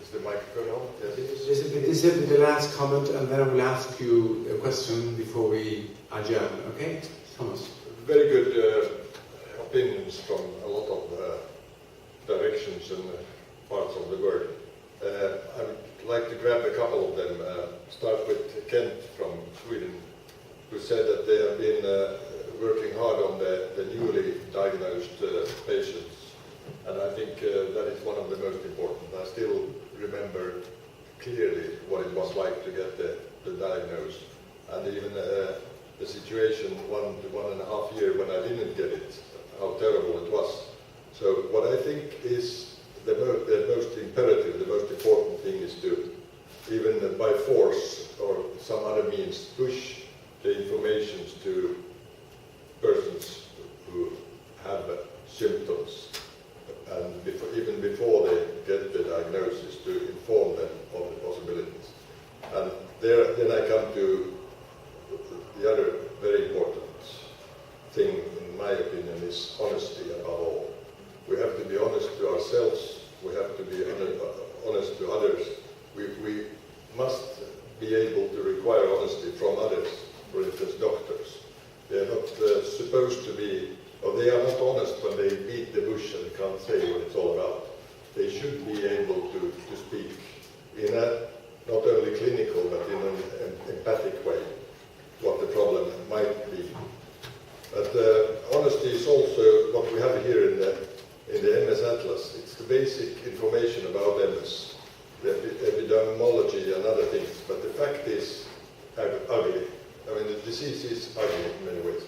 Is the microphone on? Yes. This will be the last comment, and then I will ask you a question before we adjourn, okay? Thomas. Very good opinions from a lot of directions and parts of the world. I would like to grab a couple of them. Start with Kent from Sweden, who said that they have been working hard on the newly diagnosed patients. And I think that is one of the most important. I still remember clearly what it was like to get the diagnosis. And even the situation 1 to 1.5 years when I didn't get it, how terrible it was. So what I think is the most imperative, the most important thing is to, even by force or some other means, push the information to persons who have symptoms. And even before they get the diagnosis, to inform them of the possibilities. And then I come to the other very important thing, in my opinion, is honesty above all. We have to be honest to ourselves, we have to be honest to others. We must be able to require honesty from others, for instance, doctors. They are not supposed to be, or they are not honest when they beat the bush and can't say what it's all about. They should be able to speak in a not only clinical but in an empathic way what the problem might be. But honesty is also what we have here in the MS Atlas. It's the basic information about MS, the epidemiology and other things. But the fact is ugly. I mean, the disease is ugly in many ways.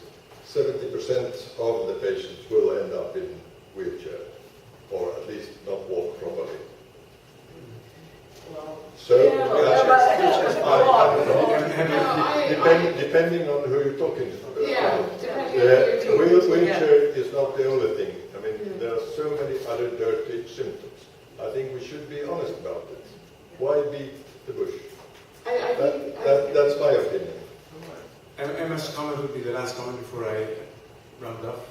70% of the patients will end up in wheelchair, or at least not walk properly. So, depending on who you're talking to. Wheelchair is not the only thing. I mean, there are so many other dirty symptoms. I think we should be honest about it. Why beat the bush? That's my opinion. Emma's comment would be the last comment before I round up.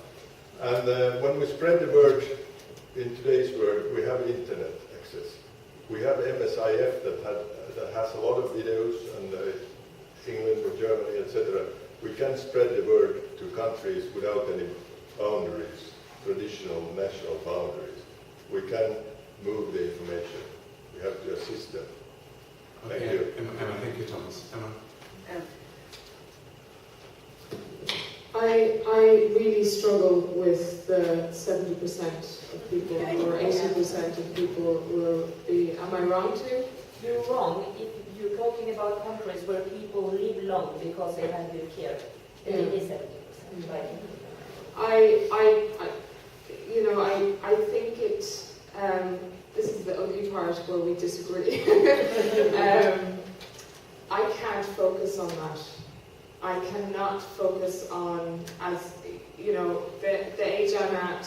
And when we spread the word in today's world, we have internet access. We have MSIF that has a lot of videos, and England or Germany, etc. We can spread the word to countries without any boundaries, traditional national boundaries. We can move the information. We have to assist them. Thank you. Emma, thank you, Thomas. Emma? I really struggle with the 70% of people or 80% of people will be. Am I wrong too? You're wrong if you're talking about countries where people live long because they have good care. Then it is 70%. Right? I think it's. This is the only part where we disagree. I can't focus on that. I cannot focus on, as you know, the age I'm at.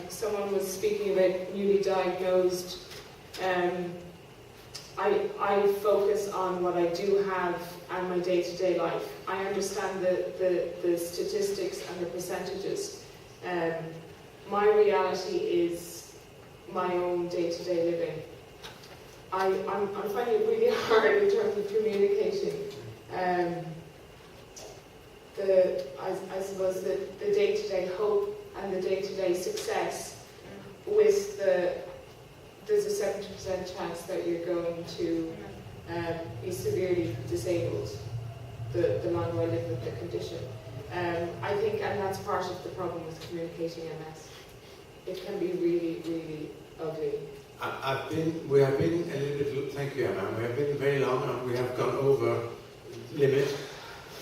Someone was speaking about newly diagnosed. I focus on what I do have and my day-to-day life. I understand the statistics and the percentages. My reality is my own day-to-day living. I'm finding it really hard in terms of communicating. I suppose the day-to-day hope and the day-to-day success with there's a 70% chance that you're going to be severely disabled the longer I live with the condition. I think, and that's part of the problem with communicating MS. It can be really, really ugly. We have been a little bit, thank you Emma, we have been very long and we have gone over limit.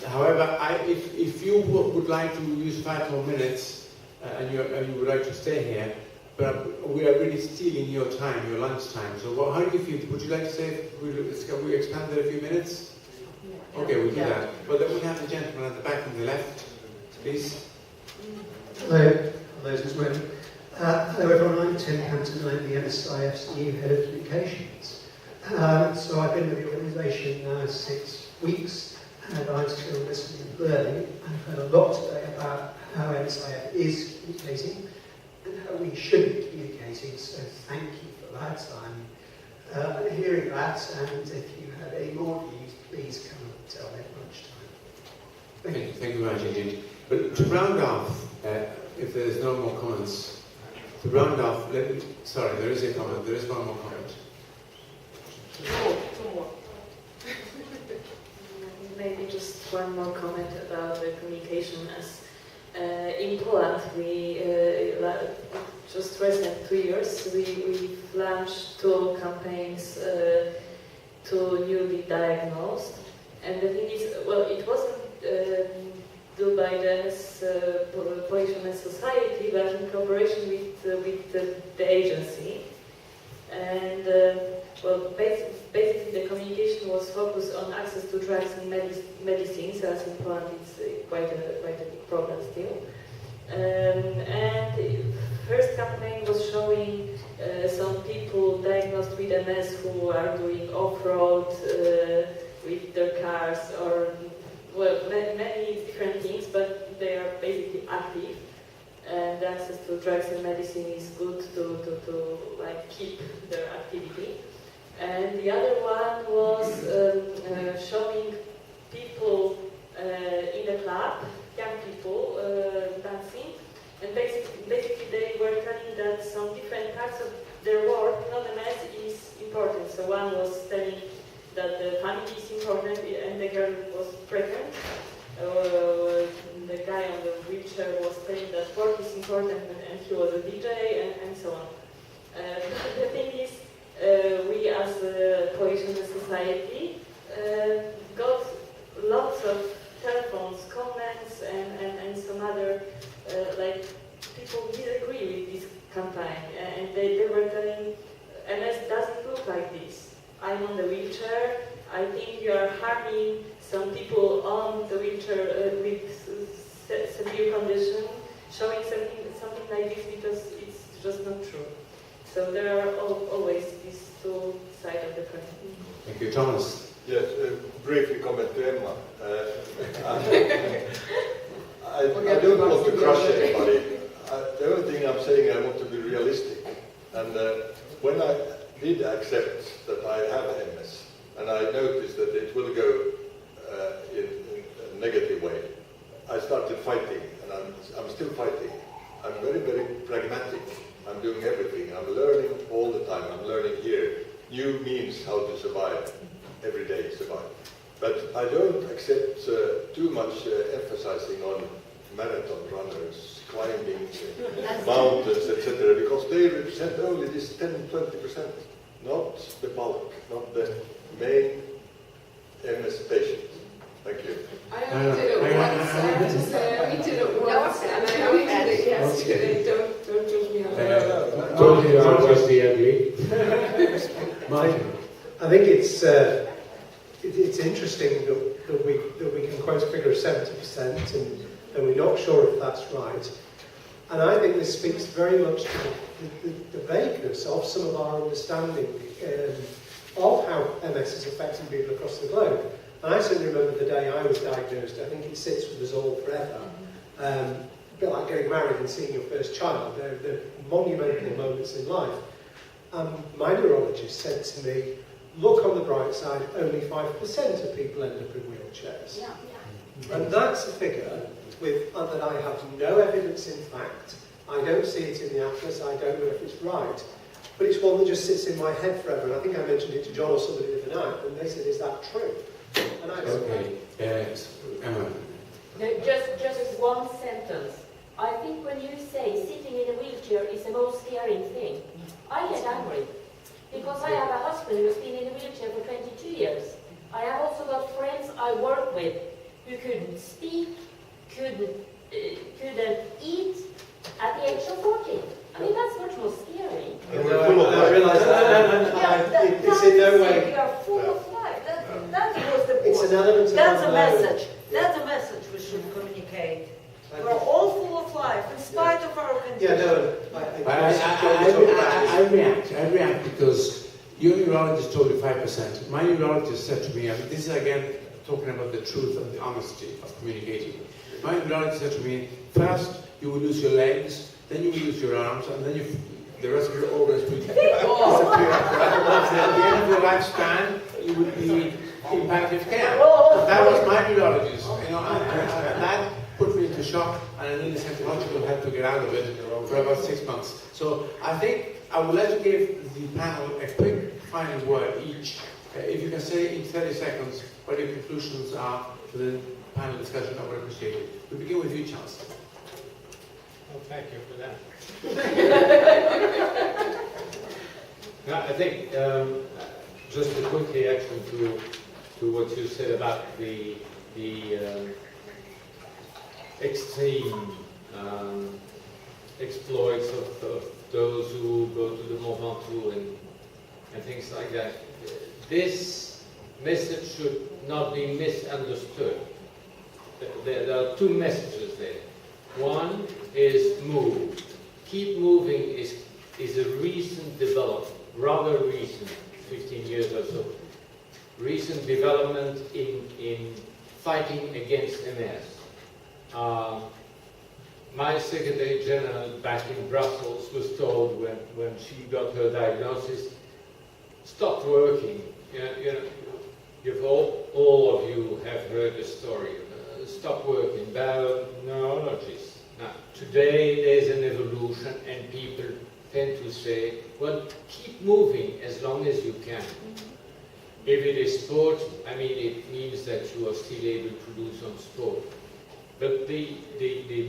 However, if you would like to use 5 more minutes and you would like to stay here, but we are really stealing your time, your lunch time. So how do you feel? Would you like to say, we expand it a few minutes? Yeah. Okay, we'll do that. But then we have the gentleman at the back on the left, please. Hello, those as well. Hello everyone, I'm Tim Hampton, I'm the MSIF's new Head of Communications. So I've been with the organisation now 6 weeks, and I'm still listening and learning. I've heard a lot today about how MSIF is communicating and how we should be communicating, so thank you for that. I'm hearing that, and if you have any more views, please come and tell me at lunchtime. Thank you very much indeed. But to round off, if there's no more comments, to round off, sorry, there is a comment, there is one more comment. Two more. Maybe just one more comment about the communication. As in Poland, we just recent 2 years, we've launched 2 campaigns to newly diagnosed. And the thing is, well, it wasn't done by the Polish MS Society, but in cooperation with the agency. And well, basically the communication was focused on access to drugs and medicines, as in Poland it's quite a big problem still. And the first campaign was showing some people diagnosed with MS who are doing off-road with their cars, or well, many different things, but they are basically active. And access to drugs and medicine is good to like keep their activity. And the other one was showing people in the club, young people dancing, and basically they were telling that some different parts of their work, not MS, is important. So one was telling that the family is important, and the girl was pregnant. The guy on the wheelchair was saying that work is important, and he was a DJ, and so on. The thing is, we as a Polish MS Society got lots of telephones, comments, and some other, like, people disagree with this campaign, and they were telling, MS doesn't look like this. I'm on the wheelchair, I think you are harming some people on the wheelchair with severe condition, showing something like this, because it's just not true. So there are always these 2 sides of the coin. Thank you, Thomas. Yes, briefly comment to Emma. I don't want to crush anybody. The only thing I'm saying, I want to be realistic. And when I did accept that I have MS, and I noticed that it will go in a negative way, I started fighting, and I'm still fighting. I'm very, very pragmatic. I'm doing everything. I'm learning all the time. I'm learning here new means how to survive, every day survive. But I don't accept too much emphasizing on marathon runners, climbing mountains, etc., because they represent only this 10-20%, not the bulk, not the main MS patient. Thank you. I only did it once. I have to say, I only did it once, and I only did it yesterday. Don't judge me on that. Totally just the ugly. I think it's interesting that we can quote a figure of 70%, and we're not sure if that's right. And I think this speaks very much to the vagueness of some of our understanding of how MS is affecting people across the globe. And I certainly remember the day I was diagnosed. I think it sits with us all forever. A bit like getting married and seeing your first child. They're monumental moments in life. My neurologist said to me, look on the bright side, only 5% of people end up in wheelchairs. Yeah. And that's a figure that I have no evidence in fact. I don't see it in the atlas, I don't know if it's right. But it's one that just sits in my head forever. And I think I mentioned it to John or somebody the other night, and they said, is that true? And I don't know. Yes, Emma. No, just one sentence. I think when you say sitting in a wheelchair is the most scary thing, I get angry. Because I have a husband who's been in a wheelchair for 22 years. I have also got friends I work with who couldn't speak, couldn't eat at the age of 40. I mean, that's much more scary. I realise that. It's in no way. You are full of life. That was the point. It's an element of That's a unknown. message. That's a message we should communicate. We're all full of life, in spite of our condition. Yeah, no, I think I react because your neurologist told you 5%. My neurologist said to me, and this is again talking about the truth and the honesty of communicating. My neurologist said to me, first you will lose your legs, then you will lose your arms, and then the rest of your organs will disappear. At the end of your lifespan, you will be in palliative care. That was my neurologist, and that put me into shock, and I needed psychological help to get out of it for about 6 months. So I think I would like to give the panel a quick final word each. If you can say in 30 seconds what your conclusions are to the panel discussion, I would appreciate it. We begin with you, Charles. Well, thank you for that. No, I think just a quick reaction to what you said about the extreme exploits of those who go to the Mont Ventoux and things like that. This message should not be misunderstood. There are two messages there. One is move. Keep moving is a recent development, rather recent, 15 years or so. Recent development in fighting against MS. My Secretary General back in Brussels was told when she got her diagnosis, stop working. All of you have heard the story. Stop working, bioneurologists. Now, today there's an evolution and people tend to say, well, keep moving as long as you can. If it is sport, I mean, it means that you are still able to do some sport. But the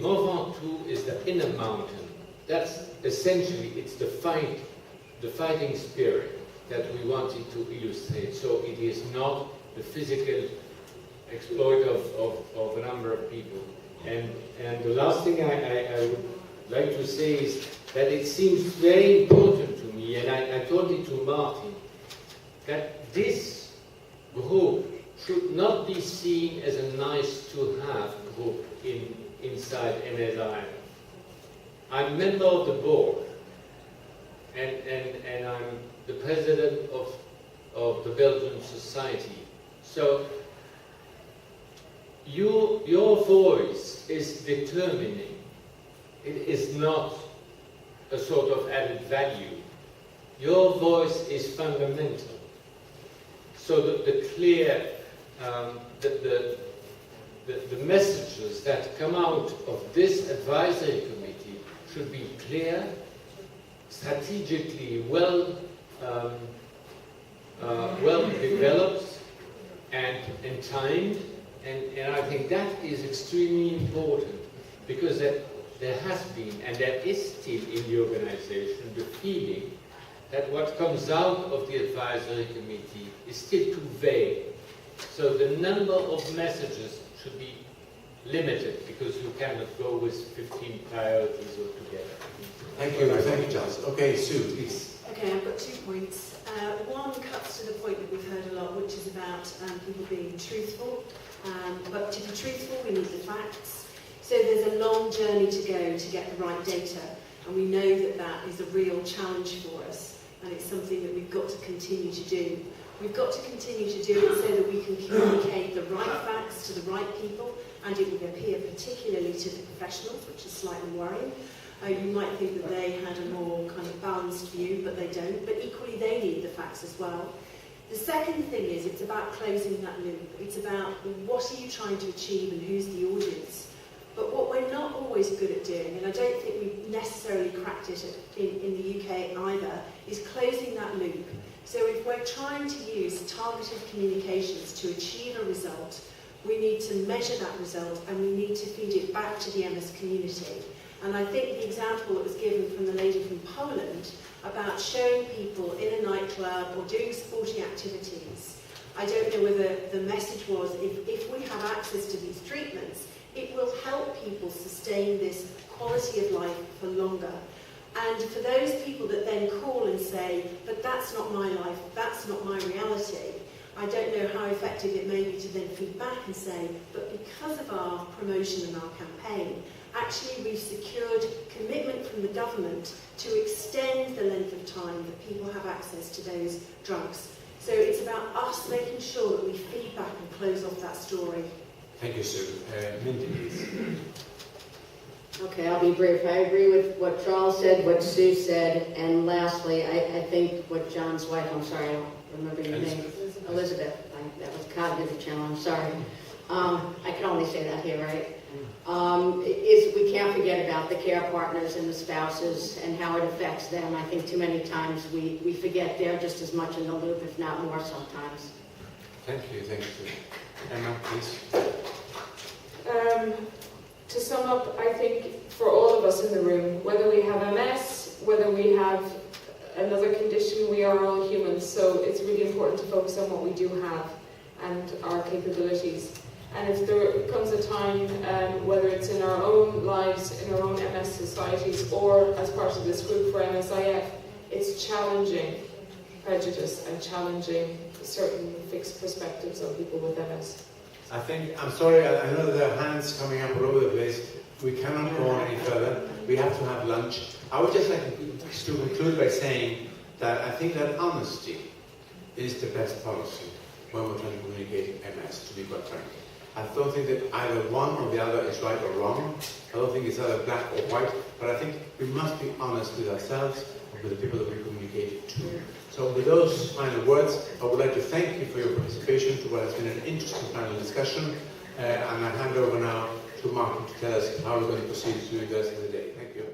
Mont Ventoux is the inner mountain. That's essentially, it's the fighting spirit that we wanted to illustrate. So it is not the physical exploit of a number of people. And the last thing I would like to say is that it seems very important to me, and I told it to Martin, that this group should not be seen as a nice-to-have group inside MSI. I'm a member of the board, and I'm the president of the Belgian Society. So your voice is determining. It is not a sort of added value. Your voice is fundamental. So the clear, the messages that come out of this advisory committee should be clear, strategically well developed and timed, and I think that is extremely important because there has been and there is still in the organization the feeling that what comes out of the advisory committee is still too vague. So the number of messages should be limited because you cannot go with 15 priorities altogether. Thank you, Charles. Okay, Sue, please. Okay, Okay, I've got 2 points. One cuts to the point that we've heard a lot, which is about people being truthful. But to be truthful, we need the facts. So there's a long journey to go to get the right data, and we know that that is a real challenge for us, and it's something that we've got to continue to do. We've got to continue to do it so that we can communicate the right facts to the right people, and it will appear particularly to the professionals, which is slightly worrying. You might think that they had a more kind of balanced view, but they don't. But equally, they need the facts as well. The second thing is it's about closing that loop. It's about what are you trying to achieve and who's the audience. But what we're not always good at doing, and I don't think we've necessarily cracked it in the UK either, is closing that loop. So if we're trying to use targeted communications to achieve a result, we need to measure that result and we need to feed it back to the MS community. And I think the example that was given from the lady from Poland about showing people in a nightclub or doing sporting activities, I don't know whether the message was if we have access to these treatments, it will help people sustain this quality of life for longer. And for those people that then call and say, but that's not my life, that's not my reality, I don't know how effective it may be to then feed back and say, but because of our promotion and our campaign, actually we've secured commitment from the government to extend the length of time that people have access to those drugs. So it's about us making sure that we feed back and close off that story. Thank you, Sue. Mindy, please. Okay, I'll be brief. I agree with what Charles said, what Sue said, and lastly, I think what John's wife, I'm sorry, I don't remember your name, Elizabeth, that was cognitive challenge, sorry. I can only say that here, right? Is we can't forget about the care partners and the spouses and how it affects them. I think too many times we forget they're just as much in the loop, if not more sometimes. Thank you, thank you. Emma, please. To sum up, I think for all of us in the room, whether we have MS, whether we have another condition, we are all humans, so it's really important to focus on what we do have and our capabilities. And if there comes a time, whether it's in our own lives, in our own MS societies, or as part of this group for MSIF, it's challenging prejudice and challenging certain fixed perspectives on people with MS. I'm sorry, I know that there are hands coming up all over the place. We cannot go on any further. We have to have lunch. I would just like to conclude by saying that I think that honesty is the best policy when we're trying to communicate MS, to be quite frank. I don't think that either one or the other is right or wrong. I don't think it's either black or white, but I think we must be honest with ourselves and with the people that we communicate to. So with those final words, I would like to thank you for your participation to what has been an interesting panel discussion. And I hand over now to Martin to tell us how we're going to proceed through the rest of the day. Thank you.